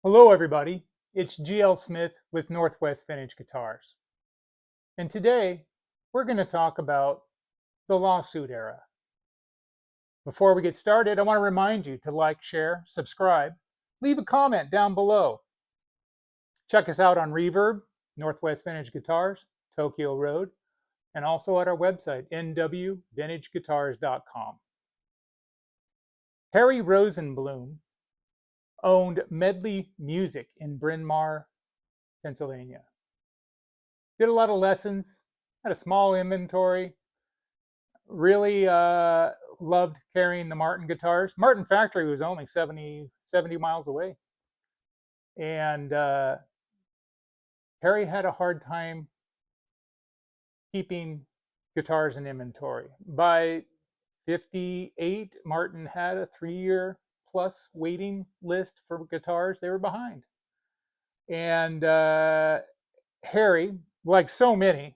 Hello, everybody. It's GL Smith with Northwest Vintage Guitars. And today we're going to talk about the lawsuit era. Before we get started, I want to remind you to like, share, subscribe, leave a comment down below. Check us out on Reverb, Northwest Vintage Guitars, Tokyo Road, and also at our website, nwvintageguitars.com. Harry Rosenblum owned Medley Music in Bryn Mawr, Pennsylvania. Did a lot of lessons, had a small inventory, really loved carrying the Martin guitars. Martin factory was only 70 miles away. And Harry had a hard time keeping guitars in inventory. By 58, Martin had a 3-year plus waiting list for guitars. They were behind. And Harry, like so many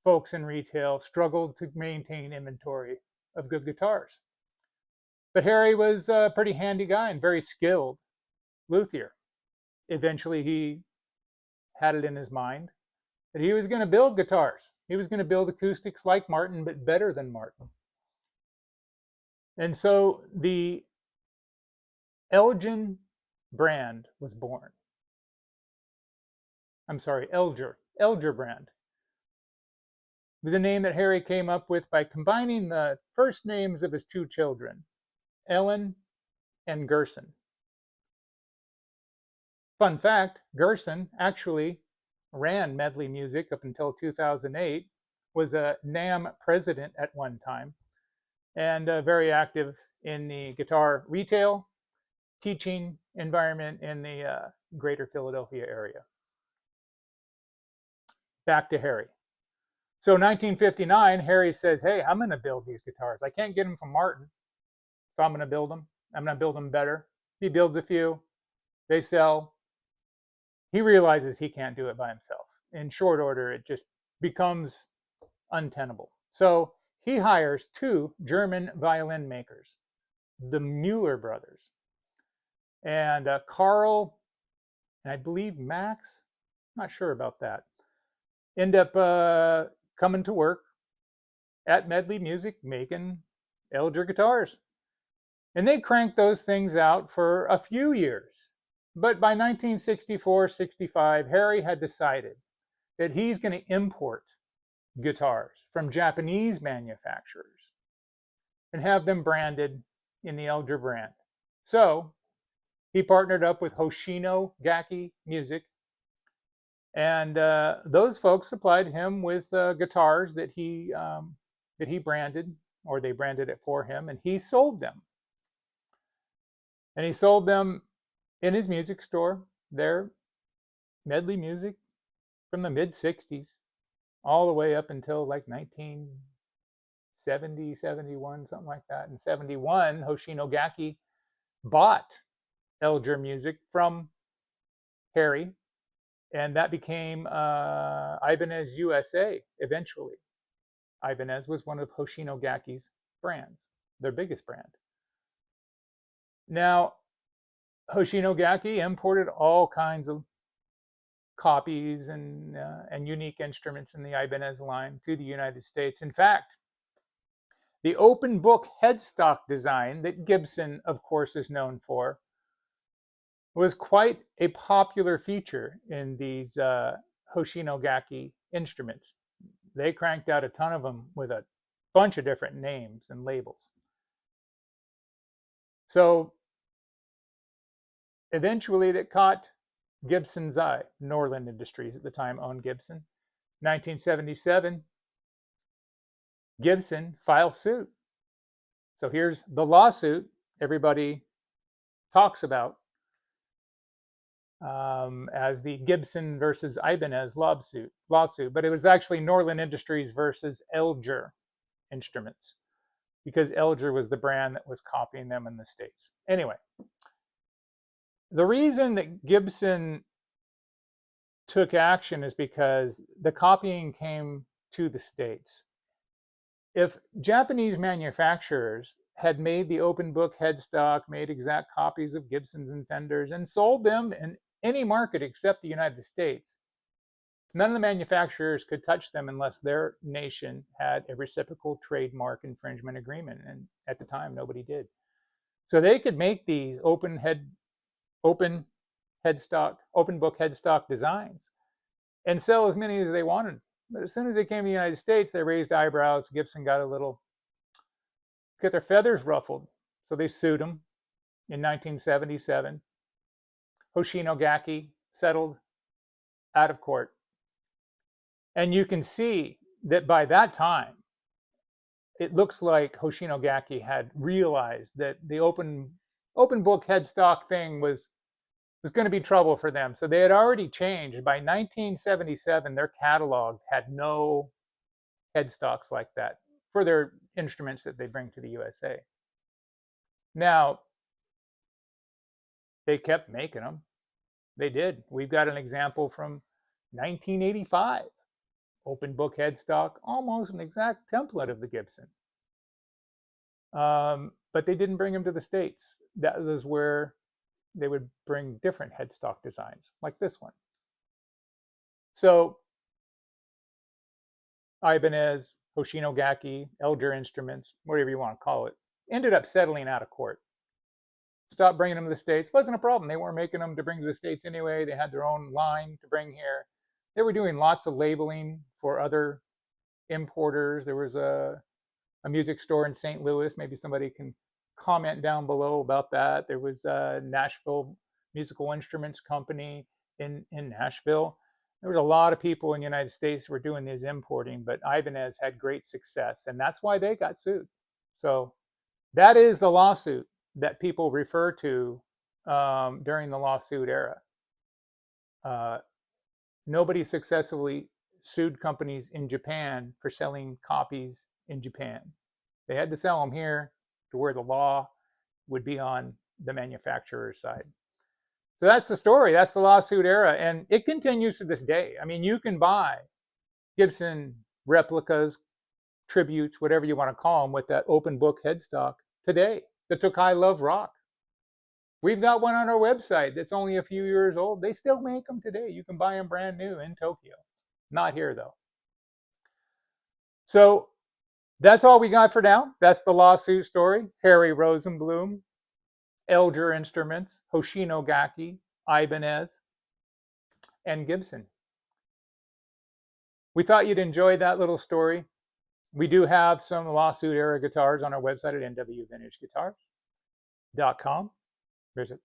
folks in retail, struggled to maintain inventory of good guitars. But Harry was a pretty handy guy and very skilled luthier. Eventually, he had it in his mind that he was going to build guitars. He was going to build acoustics like Martin, but better than Martin. And so the Elgin brand was born. I'm sorry, Elger brand. It was a name that Harry came up with by combining the first names of his two children, Ellen and Gerson. Fun fact, Gerson actually ran Medley Music up until 2008, was a NAMM president at one time, and very active in the guitar retail, teaching environment in the greater Philadelphia area. Back to Harry. So 1959, Harry says, hey, I'm going to build these guitars. I can't get them from Martin, so I'm going to build them. I'm going to build them better. He builds a few. They sell. He realizes he can't do it by himself. In short order, it just becomes untenable. So he hires two German violin makers, the Mueller brothers. And Carl, and I believe Max, not sure about that, end up coming to work at Medley Music making Elger guitars. And they cranked those things out for a few years. But by 1964-65, Harry had decided that he's going to import guitars from Japanese manufacturers and have them branded in the Elger brand. So he partnered up with Hoshino Gakki Music, and those folks supplied him with guitars that he branded, or they branded it for him, and he sold them. And he sold them in his music store there, Medley Music, from the mid 60s all the way up until like 1970, 71, something like that. In 71, Hoshino Gakki bought Elger Music from Harry, and that became Ibanez USA eventually. Ibanez was one of Hoshino Gakki's brands, their biggest brand. Now, Hoshino Gakki imported all kinds of copies and unique instruments in the Ibanez line to the United States. In fact, the open book headstock design that Gibson, of course, is known for was quite a popular feature in these Hoshino Gakki instruments. They cranked out a ton of them with a bunch of different names and labels. So eventually that caught Gibson's eye. Norland Industries at the time owned Gibson. 1977, Gibson files suit. So here's the lawsuit everybody talks about as the Gibson versus Ibanez lawsuit. But it was actually Norland Industries versus Elger Instruments, because Elger was the brand that was copying them in the States. Anyway, the reason that Gibson took action is because the copying came to the States. if Japanese manufacturers had made the open book headstock, made exact copies of Gibsons and Fenders, and sold them in any market except the United States, none of the manufacturers could touch them unless their nation had a reciprocal trademark infringement agreement. And at the time, nobody did. So they could make these open headstock, open book headstock designs and sell as many as they wanted. But as soon as they came to the United States, they raised eyebrows. Gibson got their feathers ruffled. So they sued them in 1977. Hoshinogaki settled out of court. And you can see that by that time, it looks like Hoshinogaki had realized that the open book headstock thing was going to be trouble for them. So they had already changed. By 1977, their catalog had no headstocks like that for their instruments that they bring to the USA. Now, they kept making them. They did. We've got an example from 1985. Open book headstock, almost an exact template of the Gibson. But they didn't bring them to the States. That was where they would bring different headstock designs, like this one. So Ibanez, Hoshinogaki, Elger Instruments, whatever you want to call it, ended up settling out of court. Stopped bringing them to the States. Wasn't a problem. They weren't making them to bring to the States anyway. They had their own line to bring here. They were doing lots of labeling for other importers. There was a music store in St. Louis. Maybe somebody can comment down below about that. There was a Nashville Musical Instruments Company in Nashville. There was a lot of people in the United States who were doing this importing, but Ibanez had great success, and that's why they got sued. So that is the lawsuit that people refer to during the lawsuit era. Nobody successfully sued companies in Japan for selling copies in Japan. They had to sell them here to where the law would be on the manufacturer's side. So that's the story. That's the lawsuit era. And it continues to this day. I mean, you can buy Gibson replicas, tributes, whatever you want to call them, with that open book headstock today. The Tokai Love Rock. We've got one on our website that's only a few years old. They still make them today. You can buy them brand new in Tokyo. Not here, though. So that's all we got for now. That's the lawsuit story. Harry Rosenblum, Elger Instruments, Hoshinogaki, Ibanez, and Gibson. We thought you'd enjoy that little story. We do have some lawsuit era guitars on our website at nwvintageguitars.com. There's a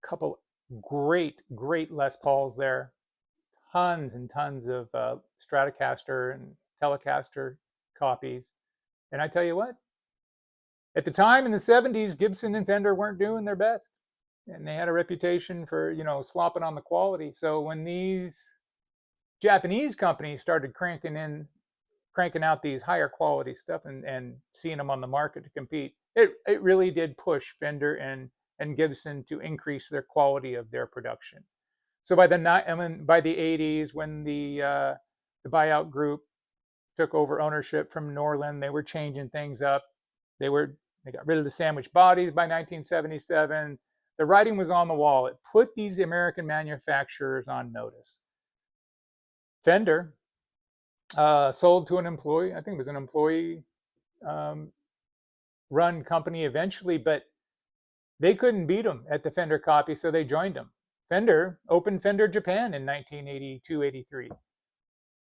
couple great Les Pauls there. Tons and tons of Stratocaster and Telecaster copies. And I tell you what, at the time in the 70s, Gibson and Fender weren't doing their best. And they had a reputation for, slopping on the quality. So when these Japanese companies started cranking out these higher quality stuff and seeing them on the market to compete, it really did push Fender and Gibson to increase their quality of their production. So by the 80s, when the buyout group took over ownership from Norland, they were changing things up. They got rid of the sandwich bodies by 1977. The writing was on the wall. It put these American manufacturers on notice. Fender sold to an employee. I think it was an employee run company eventually, but they couldn't beat them at the Fender copy, so they joined them. Fender opened Fender Japan in 1982-83.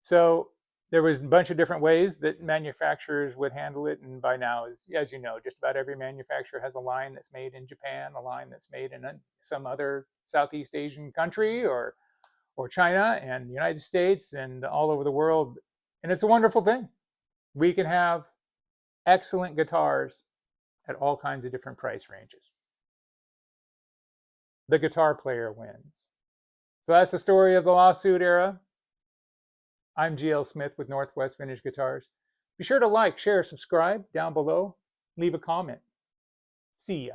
So there was a bunch of different ways that manufacturers would handle it, and by now, as you know, just about every manufacturer has a line that's made in Japan, a line that's made in some other Southeast Asian country, or China and the United States and all over the world. And it's a wonderful thing. We can have excellent guitars at all kinds of different price ranges. The guitar player wins. So that's the story of the lawsuit era. I'm GL Smith with Northwest Vintage Guitars. Be sure to like, share, subscribe down below. Leave a comment. See ya.